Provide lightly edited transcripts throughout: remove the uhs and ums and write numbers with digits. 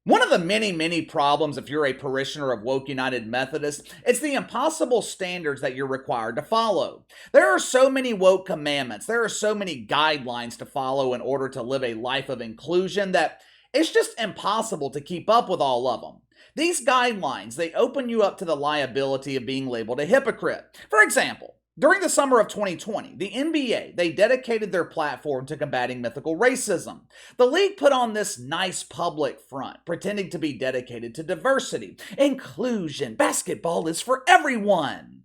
One of the many problems if you're a parishioner of Woke United Methodist, it's the impossible standards that you're required to follow. There are so many woke commandments, there are so many guidelines to follow in order to live a life of inclusion that it's just impossible to keep up with all of them. These guidelines, they open you up to the liability of being labeled a hypocrite. For example, during the summer of 2020, the NBA, they dedicated their platform to combating mythical racism. The league put on this nice public front, pretending to be dedicated to diversity, inclusion, basketball is for everyone.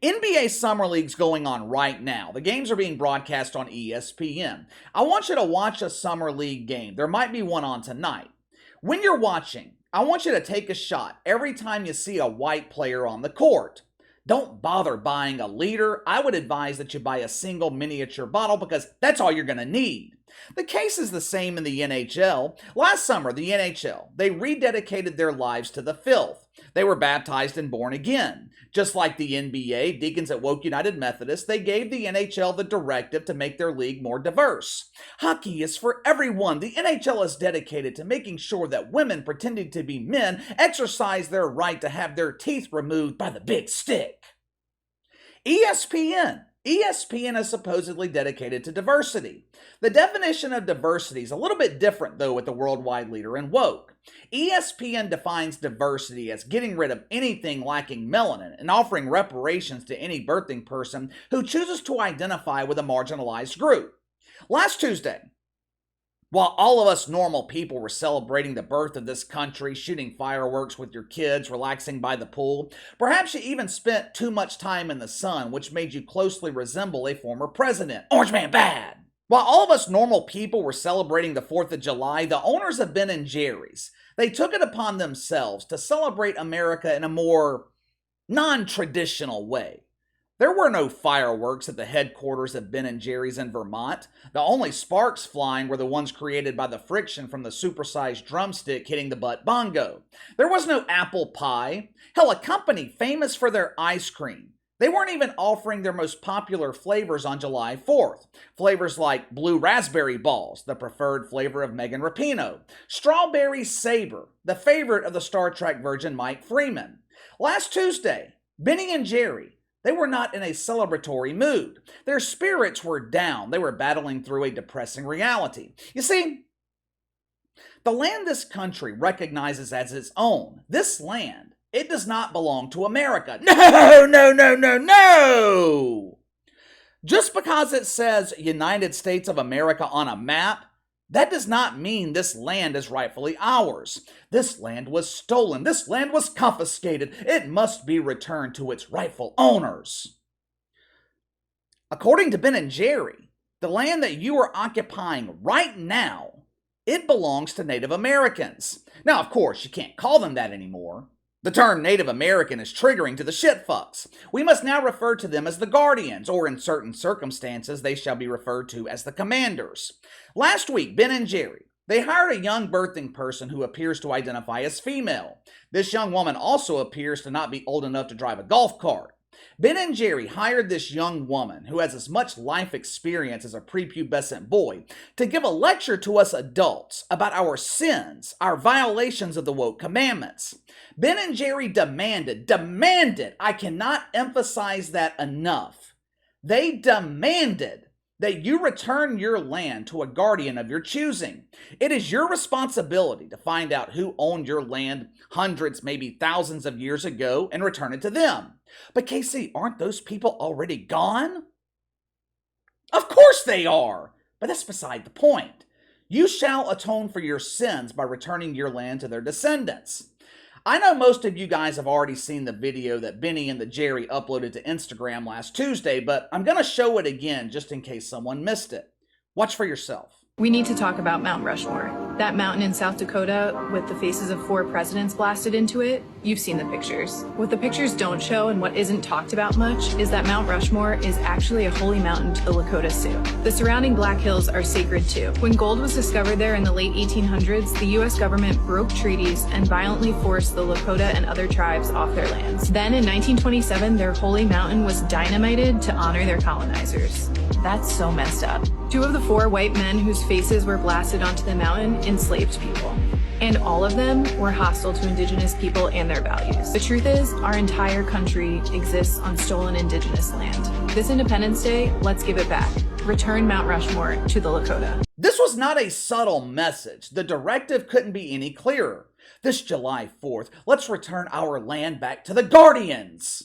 NBA Summer League's going on right now. The games are being broadcast on ESPN. I want you to watch a Summer League game. There might be one on tonight. When you're watching, I want you to take a shot every time you see a white player on the court. Don't bother buying a liter. I would advise that you buy a single miniature bottle because that's all you're going to need. The case is the same in the NHL. Last summer, the NHL, they rededicated their lives to the filth. They were baptized and born again. Just like the NBA, deacons at Woke United Methodist, they gave the NHL the directive to make their league more diverse. Hockey is for everyone. The NHL is dedicated to making sure that women pretending to be men exercise their right to have their teeth removed by the big stick. ESPN is supposedly dedicated to diversity. The definition of diversity is a little bit different, though, with the worldwide leader in woke. ESPN defines diversity as getting rid of anything lacking melanin and offering reparations to any birthing person who chooses to identify with a marginalized group. Last Tuesday, while all of us normal people were celebrating the birth of this country, shooting fireworks with your kids, relaxing by the pool, perhaps you even spent too much time in the sun, which made you closely resemble a former president. Orange Man bad! While all of us normal people were celebrating the 4th of July, the owners of Ben&Jerry's, they took it upon themselves to celebrate America in a more non-traditional way. There were no fireworks at the headquarters of Ben&Jerry's in Vermont. The only sparks flying were the ones created by the friction from the supersized drumstick hitting the butt bongo. There was no apple pie. Hell, a company famous for their ice cream. They weren't even offering their most popular flavors on July 4th. Flavors like blue raspberry balls, the preferred flavor of Megan Rapinoe. Strawberry Sabre, the favorite of the Star Trek virgin Mike Freeman. Last Tuesday, Ben&Jerry, they were not in a celebratory mood. Their spirits were down. They were battling through a depressing reality. You see, the land this country recognizes as its own, this land, it does not belong to America. No! Just because it says United States of America on a map, that does not mean this land is rightfully ours. This land was stolen. This land was confiscated. It must be returned to its rightful owners. According to Ben&Jerry, the land that you are occupying right now, it belongs to Native Americans. Now, of course, you can't call them that anymore. The term Native American is triggering to the shitfucks. We must now refer to them as the guardians, or in certain circumstances, they shall be referred to as the commanders. Last week, Ben&Jerry, they hired a young birthing person who appears to identify as female. This young woman also appears to not be old enough to drive a golf cart. Ben&Jerry hired this young woman, who has as much life experience as a prepubescent boy, to give a lecture to us adults about our sins, our violations of the woke commandments. Ben&Jerry demanded, I cannot emphasize that enough. They demanded that you return your land to a guardian of your choosing. It is your responsibility to find out who owned your land hundreds, maybe thousands of years ago and return it to them. But KC, aren't those people already gone? Of course they are, but that's beside the point. You shall atone for your sins by returning your land to their descendants. I know most of you guys have already seen the video that Benny and the Jerry uploaded to Instagram last Tuesday, but I'm going to show it again just in case someone missed it. Watch for yourself. We need to talk about Mount Rushmore. That mountain in South Dakota with the faces of 4 presidents blasted into it. You've seen the pictures. What the pictures don't show and what isn't talked about much is that Mount Rushmore is actually a holy mountain to the Lakota Sioux. The surrounding Black Hills are sacred too. When gold was discovered there in the late 1800s, the US government broke treaties and violently forced the Lakota and other tribes off their lands. Then in 1927, their holy mountain was dynamited to honor their colonizers. That's so messed up. 2 of the 4 white men whose faces were blasted onto the mountain enslaved people. And all of them were hostile to indigenous people and their values. The truth is, our entire country exists on stolen indigenous land. This Independence Day, let's give it back. Return Mount Rushmore to the Lakota. This was not a subtle message. The directive couldn't be any clearer. This July 4th, let's return our land back to the Guardians.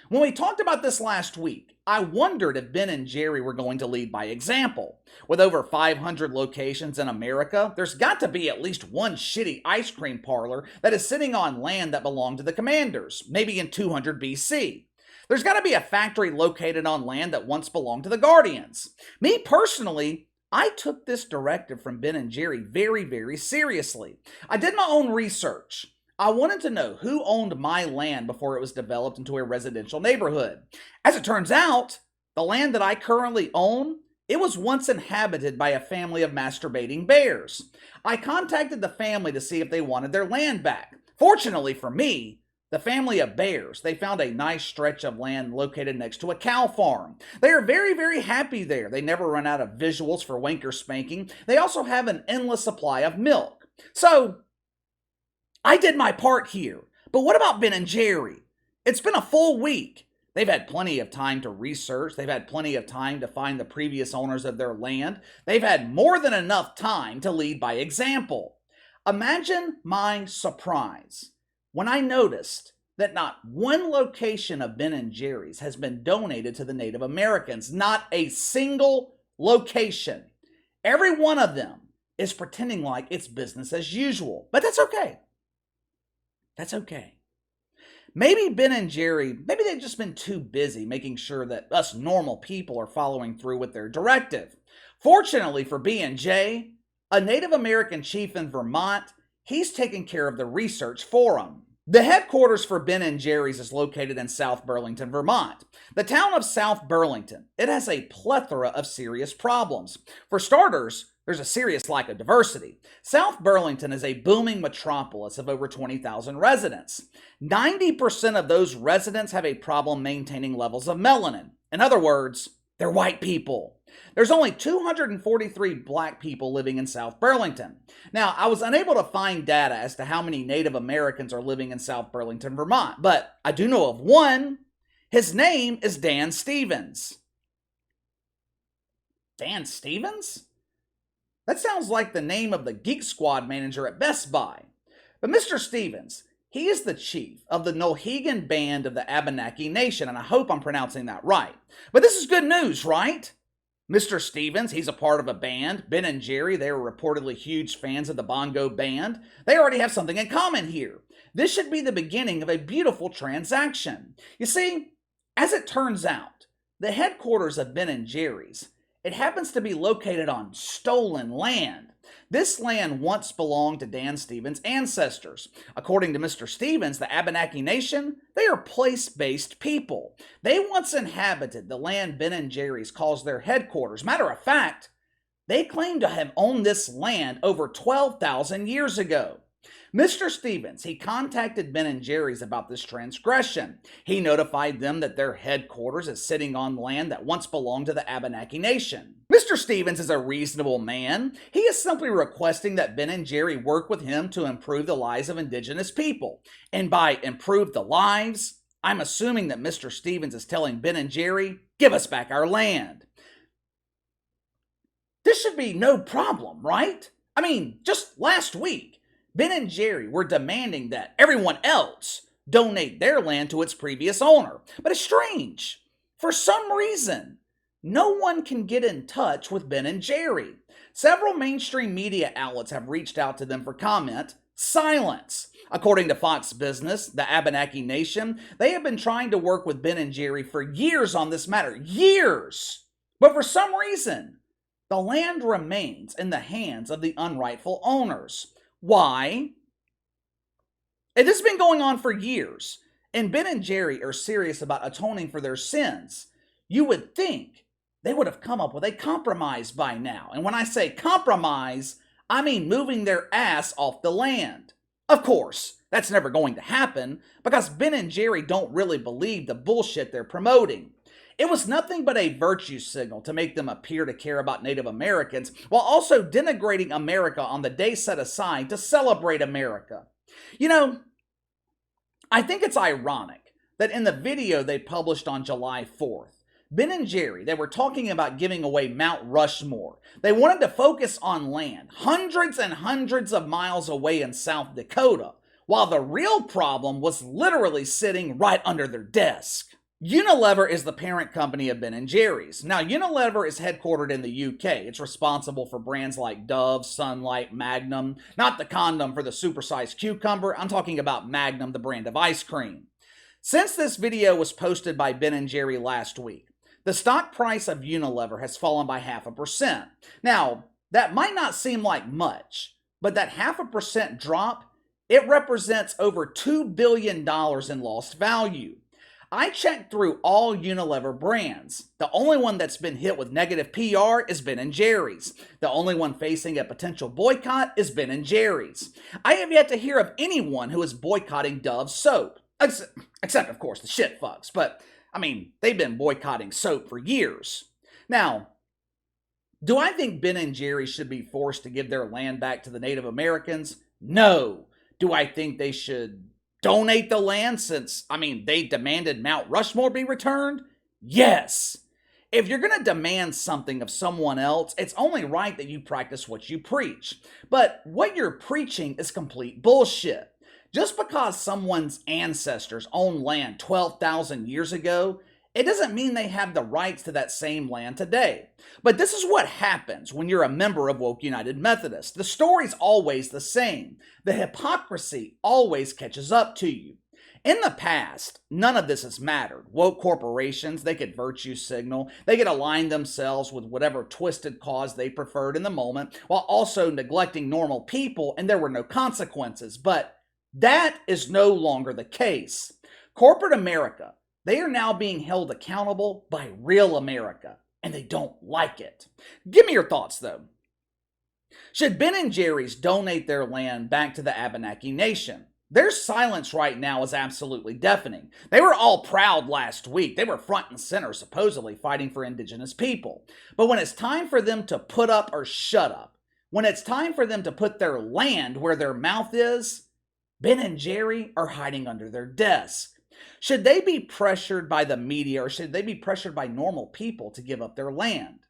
When we talked about this last week, I wondered if Ben and Jerry were going to lead by example. With over 500 locations in America, there's got to be at least one shitty ice cream parlor that is sitting on land that belonged to the commanders, maybe in 200 BC. There's got to be a factory located on land that once belonged to the Guardians. Me personally, I took this directive from Ben and Jerry very, very seriously. I did my own research. I wanted to know who owned my land before it was developed into a residential neighborhood. As it turns out, the land that I currently own, it was once inhabited by a family of masturbating bears. I contacted the family to see if they wanted their land back. Fortunately for me, the family of bears, they found a nice stretch of land located next to a cow farm. They are very, very happy there. They never run out of visuals for wanker spanking. They also have an endless supply of milk. So, I did my part here. But what about Ben and Jerry? It's been a full week. They've had plenty of time to research. They've had plenty of time to find the previous owners of their land. They've had more than enough time to lead by example. Imagine my surprise when I noticed that not one location of Ben and Jerry's has been donated to the Native Americans. Not a single location. Every one of them is pretending like it's business as usual. But that's okay. That's okay. Maybe Ben and Jerry, maybe they've just been too busy making sure that us normal people are following through with their directive. Fortunately for B&J, a Native American chief in Vermont, he's taking care of the research for them. The headquarters for Ben and Jerry's is located in South Burlington, Vermont. The town of South Burlington, it has a plethora of serious problems. For starters, there's a serious lack of diversity. South Burlington is a booming metropolis of over 20,000 residents. 90% of those residents have a problem maintaining levels of melanin. In other words, they're white people. There's only 243 black people living in South Burlington. Now, I was unable to find data as to how many Native Americans are living in South Burlington, Vermont, but I do know of one. His name is Dan Stevens. Dan Stevens? That sounds like the name of the Geek Squad manager at Best Buy. But Mr. Stevens, he is the chief of the Mohegan Band of the Abenaki Nation, and I hope I'm pronouncing that right. But this is good news, right? Mr. Stevens, he's a part of a band. Ben and Jerry, they are reportedly huge fans of the Bongo Band. They already have something in common here. This should be the beginning of a beautiful transaction. You see, as it turns out, the headquarters of Ben and Jerry's, it happens to be located on stolen land. This land once belonged to Dan Stevens' ancestors. According to Mr. Stevens, the Abenaki Nation, they are place-based people. They once inhabited the land Ben and Jerry's calls their headquarters. Matter of fact, they claim to have owned this land over 12,000 years ago. Mr. Stevens, he contacted Ben and Jerry's about this transgression. He notified them that their headquarters is sitting on land that once belonged to the Abenaki Nation. Mr. Stevens is a reasonable man. He is simply requesting that Ben and Jerry work with him to improve the lives of indigenous people. And by improve the lives, I'm assuming that Mr. Stevens is telling Ben and Jerry, give us back our land. This should be no problem, right? I mean, just last week, Ben and Jerry were demanding that everyone else donate their land to its previous owner. But it's strange. For some reason, no one can get in touch with Ben and Jerry. Several mainstream media outlets have reached out to them for comment. Silence. According to Fox Business, the Abenaki Nation, they have been trying to work with Ben and Jerry for years on this matter. Years! But for some reason, the land remains in the hands of the unrightful owners. Why? This has been going on for years, and Ben and Jerry are serious about atoning for their sins. You would think they would have come up with a compromise by now. And when I say compromise, I mean moving their ass off the land. Of course, that's never going to happen because Ben and Jerry don't really believe the bullshit they're promoting. It was nothing but a virtue signal to make them appear to care about Native Americans while also denigrating America on the day set aside to celebrate America. You know, I think it's ironic that in the video they published on July 4th, Ben and Jerry, they were talking about giving away Mount Rushmore. They wanted to focus on land, hundreds and hundreds of miles away in South Dakota, while the real problem was literally sitting right under their desk. Unilever is the parent company of Ben & Jerry's. Now, Unilever is headquartered in the UK. It's responsible for brands like Dove, Sunlight, Magnum, not the condom for the supersized cucumber. I'm talking about Magnum, the brand of ice cream. Since this video was posted by Ben & Jerry last week, the stock price of Unilever has fallen by 0.5%. Now, that might not seem like much, but that 0.5% drop, it represents over $2 billion in lost value. I checked through all Unilever brands. The only one that's been hit with negative PR is Ben & Jerry's. The only one facing a potential boycott is Ben & Jerry's. I have yet to hear of anyone who is boycotting Dove soap. Except, of course, the shit fucks. But, I mean, they've been boycotting soap for years. Now, do I think Ben & Jerry's should be forced to give their land back to the Native Americans? No. Do I think they should donate the land since, they demanded Mount Rushmore be returned? Yes. If you're going to demand something of someone else, it's only right that you practice what you preach. But what you're preaching is complete bullshit. Just because someone's ancestors owned land 12,000 years ago, it doesn't mean they have the rights to that same land today. But this is what happens when you're a member of Woke United Methodist. The story's always the same. The hypocrisy always catches up to you. In the past, none of this has mattered. Woke corporations, they could virtue signal. They could align themselves with whatever twisted cause they preferred in the moment, while also neglecting normal people, and there were no consequences. But that is no longer the case. Corporate America, they are now being held accountable by real America, and they don't like it. Give me your thoughts, though. Should Ben & Jerry's donate their land back to the Abenaki Nation? Their silence right now is absolutely deafening. They were all proud last week. They were front and center, supposedly fighting for indigenous people. But when it's time for them to put up or shut up, when it's time for them to put their land where their mouth is, Ben & Jerry are hiding under their desk. Should they be pressured by the media or should they be pressured by normal people to give up their land?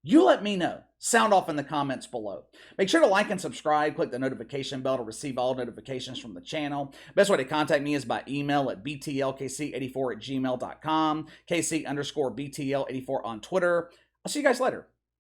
You let me know. Sound off in the comments below. Make sure to like and subscribe. Click the notification bell to receive all notifications from the channel. Best way to contact me is by email at btlkc84@gmail.com, kc_btl84 on Twitter. I'll see you guys later.